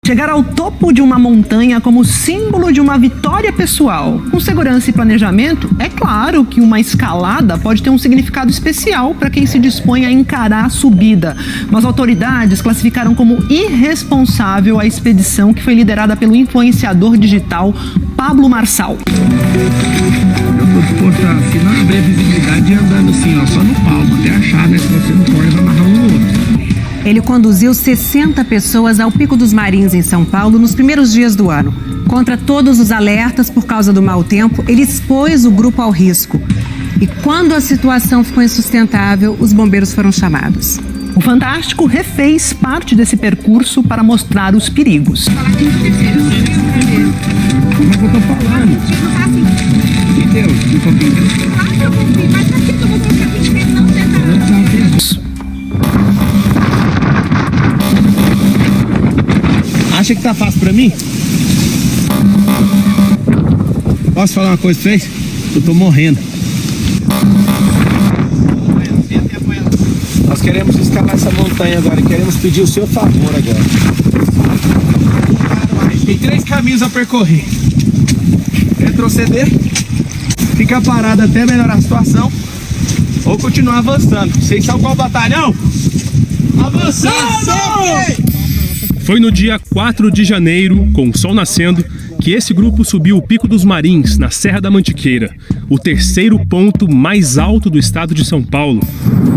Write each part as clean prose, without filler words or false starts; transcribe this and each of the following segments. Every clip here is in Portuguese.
Chegar ao topo de uma montanha como símbolo de uma vitória pessoal. Com segurança e planejamento, é claro que uma escalada pode ter um significado especial para quem se dispõe a encarar a subida. Mas autoridades classificaram como irresponsável a expedição que foi liderada pelo influenciador digital Pablo Marçal. Eu tô disposto a, se não abrir a visibilidade, andando assim, ó, só no palmo, até achar, né? Se você não pode, vai amarrar um no outro. Ele conduziu 60 pessoas ao Pico dos Marins, em São Paulo, nos primeiros dias do ano. Contra todos os alertas por causa do mau tempo, ele expôs o grupo ao risco. E quando a situação ficou insustentável, os bombeiros foram chamados. O Fantástico refez parte desse percurso para mostrar os perigos. Como é que eu tô falando? Entendeu? Um pouquinho. Mas pra que eu vou colocar 20 metros não tentar? Acha que tá fácil pra mim? Posso falar uma coisa pra vocês? Eu tô morrendo. Nós queremos escalar essa montanha agora e queremos pedir o seu favor agora. Tem 3 caminhos a percorrer. Retroceder, ficar parado até melhorar a situação, ou continuar avançando. Vocês sabem qual batalhão? Avançando! Foi no dia 4 de janeiro, com o sol nascendo, que esse grupo subiu o Pico dos Marins, na Serra da Mantiqueira, o terceiro ponto mais alto do estado de São Paulo.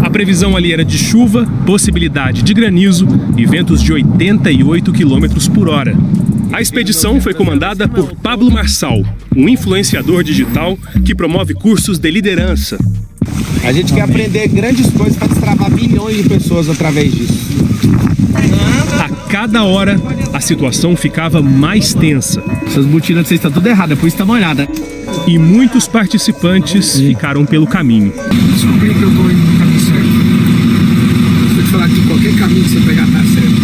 A previsão ali era de chuva, possibilidade de granizo e ventos de 88 km por hora. A expedição foi comandada por Pablo Marçal, um influenciador digital que promove cursos de liderança. A gente quer aprender grandes coisas para destravar milhões de pessoas através disso. A cada hora, a situação ficava mais tensa. Essas botinas de vocês estão tudo errado, por isso tá molhada. E muitos participantes ficaram pelo caminho. Descobri que eu tô indo no caminho certo. Se eu te falar que qualquer caminho que você pegar tá certo.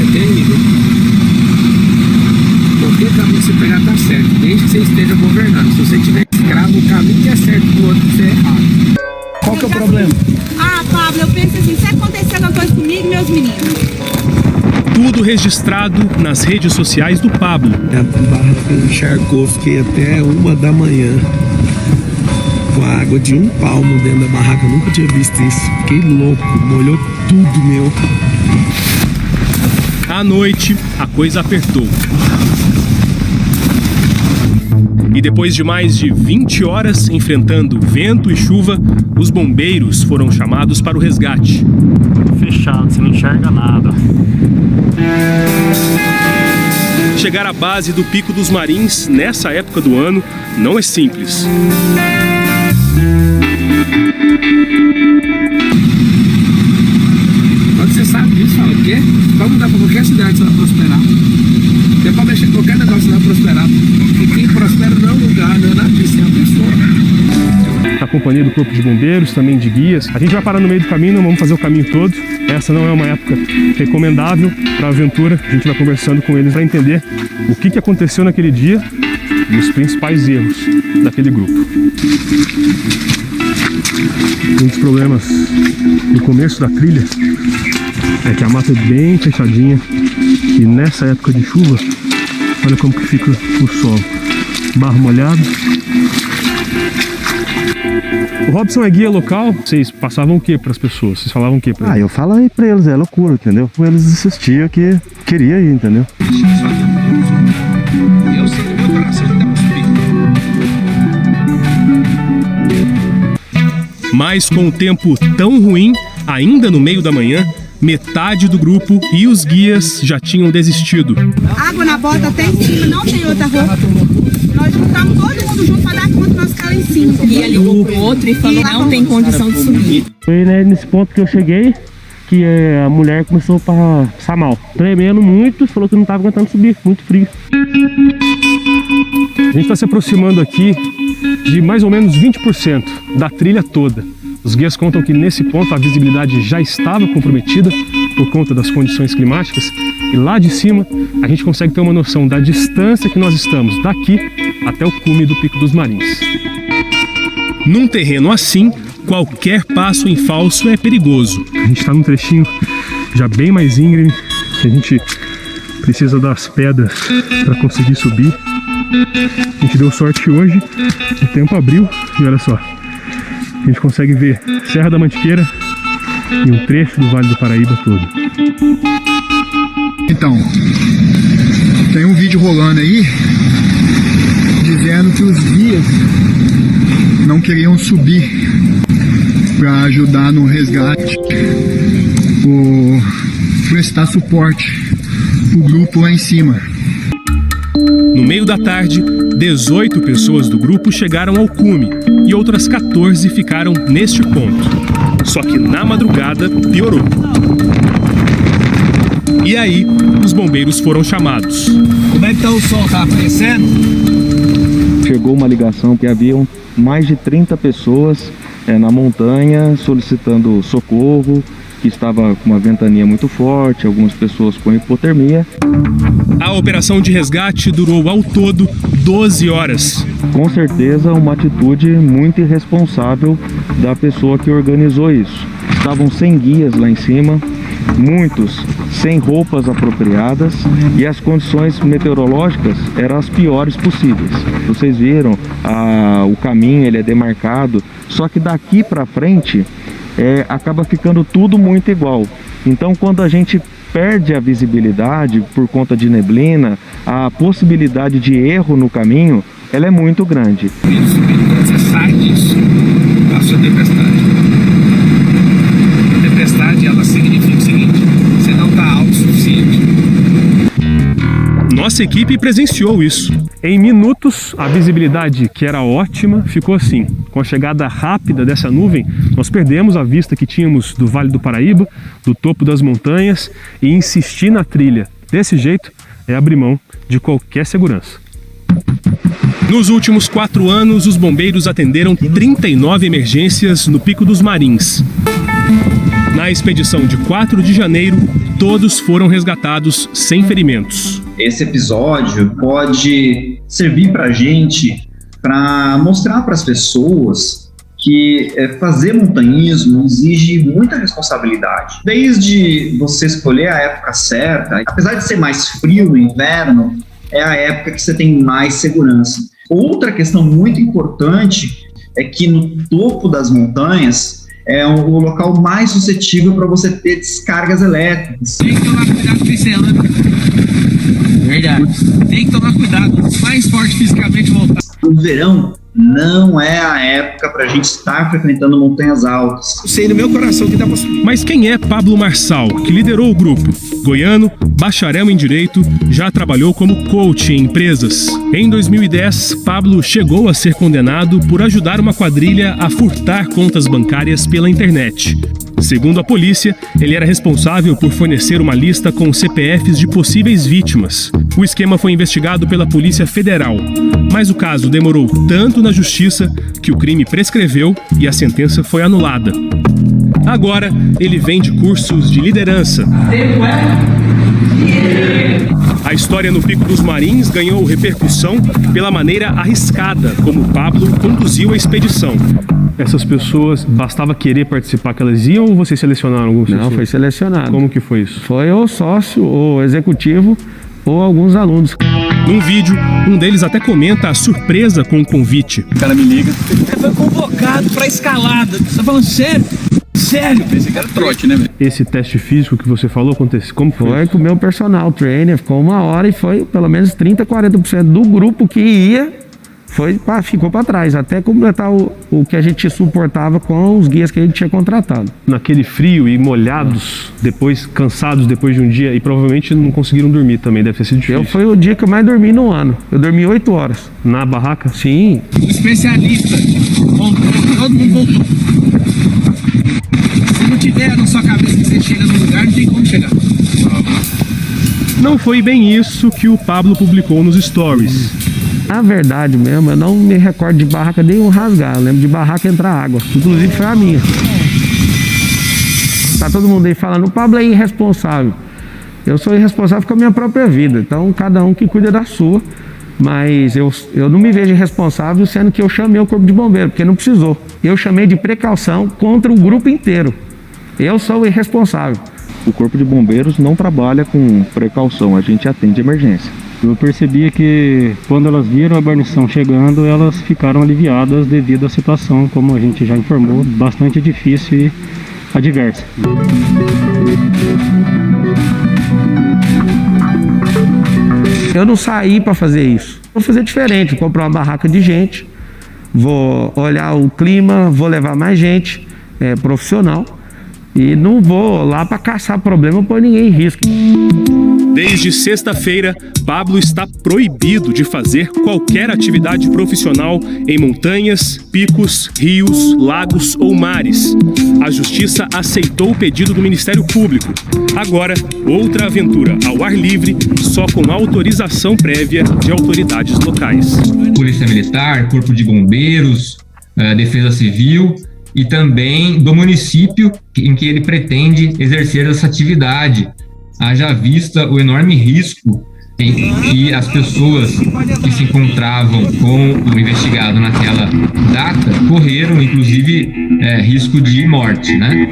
É terrível. Qualquer caminho que você pegar tá certo, desde que você esteja governando. Se você tiver escravo, o caminho que é certo pro outro, você é errado. Qual que é o problema? Ah, Pablo, eu penso assim, se acontecer alguma coisa comigo e meus meninos. Tudo registrado nas redes sociais do Pablo. A barraca encharcou, fiquei até 1 da manhã com a água de 1 palmo dentro da barraca. Eu nunca tinha visto isso. Fiquei louco, molhou tudo meu. À noite, a coisa apertou. E depois de mais de 20 horas enfrentando vento e chuva, os bombeiros foram chamados para o resgate. Fechado, você não enxerga nada. Chegar à base do Pico dos Marins nessa época do ano não é simples. Quando você sabe disso, fala o quê? Pode mudar para qualquer cidade, você vai prosperar. Você pode mexer em qualquer negócio, você vai prosperar. E quem prospera não é um lugar, não é nada disso, é uma pessoa. Na companhia do Corpo de Bombeiros, também de guias. A gente vai parar no meio do caminho, não vamos fazer o caminho todo. Essa não é uma época recomendável para a aventura. A gente vai conversando com eles para entender o que aconteceu naquele dia e os principais erros daquele grupo. Um dos problemas no começo da trilha é que a mata é bem fechadinha e nessa época de chuva, olha como que fica o solo. Barro molhado. O Robson é guia local. Vocês passavam o que para as pessoas? Vocês falavam o que para eles? Eu falei para eles, é loucura, entendeu? Eles insistiam que queria ir, entendeu? Eu sei que meu coração não dá pra subir. Mas com o tempo tão ruim, ainda no meio da manhã, metade do grupo e os guias já tinham desistido. Água na bota até em cima, não tem outra roupa. Nós juntamos todo mundo junto para dar conta nós ficar lá em cima. E ele ligou pro outro e falou que não tem condição de subir. Foi, né, nesse ponto que eu cheguei que a mulher começou a passar mal. Tremendo muito, falou que não estava aguentando subir, muito frio. A gente está se aproximando aqui de mais ou menos 20% da trilha toda. Os guias contam que nesse ponto a visibilidade já estava comprometida por conta das condições climáticas e lá de cima a gente consegue ter uma noção da distância que nós estamos daqui até o cume do Pico dos Marins. Num terreno assim, qualquer passo em falso é perigoso. A gente está num trechinho já bem mais íngreme, A gente precisa das pedras para conseguir subir. A gente deu sorte hoje, o tempo abriu e olha só, a gente consegue ver Serra da Mantiqueira e um trecho do Vale do Paraíba todo. Então, tem um vídeo rolando aí dizendo que os guias não queriam subir para ajudar no resgate ou prestar suporte pro grupo lá em cima. No meio da tarde, 18 pessoas do grupo chegaram ao cume e outras 14 ficaram neste ponto. Só que na madrugada piorou. E aí, os bombeiros foram chamados. Como é que tá o sol? Tá aparecendo? Chegou uma ligação que haviam mais de 30 pessoas na montanha solicitando socorro, que estava com uma ventania muito forte, algumas pessoas com hipotermia. A operação de resgate durou ao todo 12 horas. Com certeza uma atitude muito irresponsável da pessoa que organizou isso. Estavam sem guias lá em cima, muitos sem roupas apropriadas e as condições meteorológicas eram as piores possíveis. Vocês viram, o caminho ele é demarcado, só que daqui para frente acaba ficando tudo muito igual. Então quando a gente perde a visibilidade por conta de neblina, a possibilidade de erro no caminho ela é muito grande. Você sai disso, passou a tempestade. A tempestade ela significa o seguinte: você não está autossuficiente. Nossa equipe presenciou isso. Em minutos, a visibilidade, que era ótima, ficou assim. Com a chegada rápida dessa nuvem, nós perdemos a vista que tínhamos do Vale do Paraíba, do topo das montanhas, e insistir na trilha desse jeito é abrir mão de qualquer segurança. Nos últimos 4 anos, os bombeiros atenderam 39 emergências no Pico dos Marins. Na expedição de 4 de janeiro, todos foram resgatados sem ferimentos. Esse episódio pode servir para a gente, para mostrar para as pessoas que fazer montanhismo exige muita responsabilidade. Desde você escolher a época certa, apesar de ser mais frio no inverno, é a época que você tem mais segurança. Outra questão muito importante é que no topo das montanhas é o local mais suscetível para você ter descargas elétricas. Tem que tomar cuidado com isso, verdade. Tem que tomar cuidado, mais forte fisicamente voltar. O verão não é a época para a gente estar frequentando montanhas altas. Eu sei no meu coração que dá pra subir. Mas quem é Pablo Marçal, que liderou o grupo? Goiano, bacharel em Direito, já trabalhou como coach em empresas. Em 2010, Pablo chegou a ser condenado por ajudar uma quadrilha a furtar contas bancárias pela internet. Segundo a polícia, ele era responsável por fornecer uma lista com CPFs de possíveis vítimas. O esquema foi investigado pela Polícia Federal, mas o caso demorou tanto na justiça que o crime prescreveu e a sentença foi anulada. Agora, ele vende cursos de liderança. A história no Pico dos Marins ganhou repercussão pela maneira arriscada como Pablo conduziu a expedição. Essas pessoas, bastava querer participar que elas iam ou vocês selecionaram alguns? Não, foi selecionado. Como que foi isso? Foi ou sócio, ou executivo, ou alguns alunos. Num vídeo, um deles até comenta a surpresa com o convite. O cara me liga. Foi convocado pra escalada. Você tá falando sério? Sério? Pensei que era trote, né, velho? Esse teste físico que você falou aconteceu? Como foi? Foi com o meu personal trainer, ficou 1 hora e foi pelo menos 30, 40% do grupo que ia, ficou para trás, até completar o que a gente suportava com os guias que a gente tinha contratado. Naquele frio e molhados, depois cansados depois de um dia, e provavelmente não conseguiram dormir também, deve ter sido difícil. Foi o dia que eu mais dormi no ano. Eu dormi 8 horas. Na barraca? Sim. O especialista voltou, todo mundo voltou. Se não tiver na sua cabeça que você chega no lugar, não tem como chegar. Não foi bem isso que o Pablo publicou nos stories. Na verdade mesmo, eu não me recordo de barraca nenhum rasgar. Eu lembro de barraca entrar água. Inclusive foi a minha. Tá todo mundo aí falando, o Pablo é irresponsável. Eu sou irresponsável com a minha própria vida. Então cada um que cuida da sua. Mas eu não me vejo irresponsável, sendo que eu chamei o corpo de bombeiro, porque não precisou. Eu chamei de precaução contra o grupo inteiro. Eu sou o irresponsável. O Corpo de Bombeiros não trabalha com precaução, a gente atende emergência. Eu percebi que quando elas viram a guarnição chegando, elas ficaram aliviadas devido à situação, como a gente já informou, bastante difícil e adversa. Eu não saí para fazer isso. Vou fazer diferente, vou comprar uma barraca de gente, vou olhar o clima, vou levar mais gente profissional e não vou lá para caçar problema ou pôr ninguém em risco. Desde sexta-feira, Pablo está proibido de fazer qualquer atividade profissional em montanhas, picos, rios, lagos ou mares. A Justiça aceitou o pedido do Ministério Público. Agora, outra aventura ao ar livre, só com autorização prévia de autoridades locais. Polícia Militar, Corpo de Bombeiros, Defesa Civil e também do município em que ele pretende exercer essa atividade. Haja vista o enorme risco em que as pessoas que se encontravam com o investigado naquela data correram, inclusive, risco de morte, né?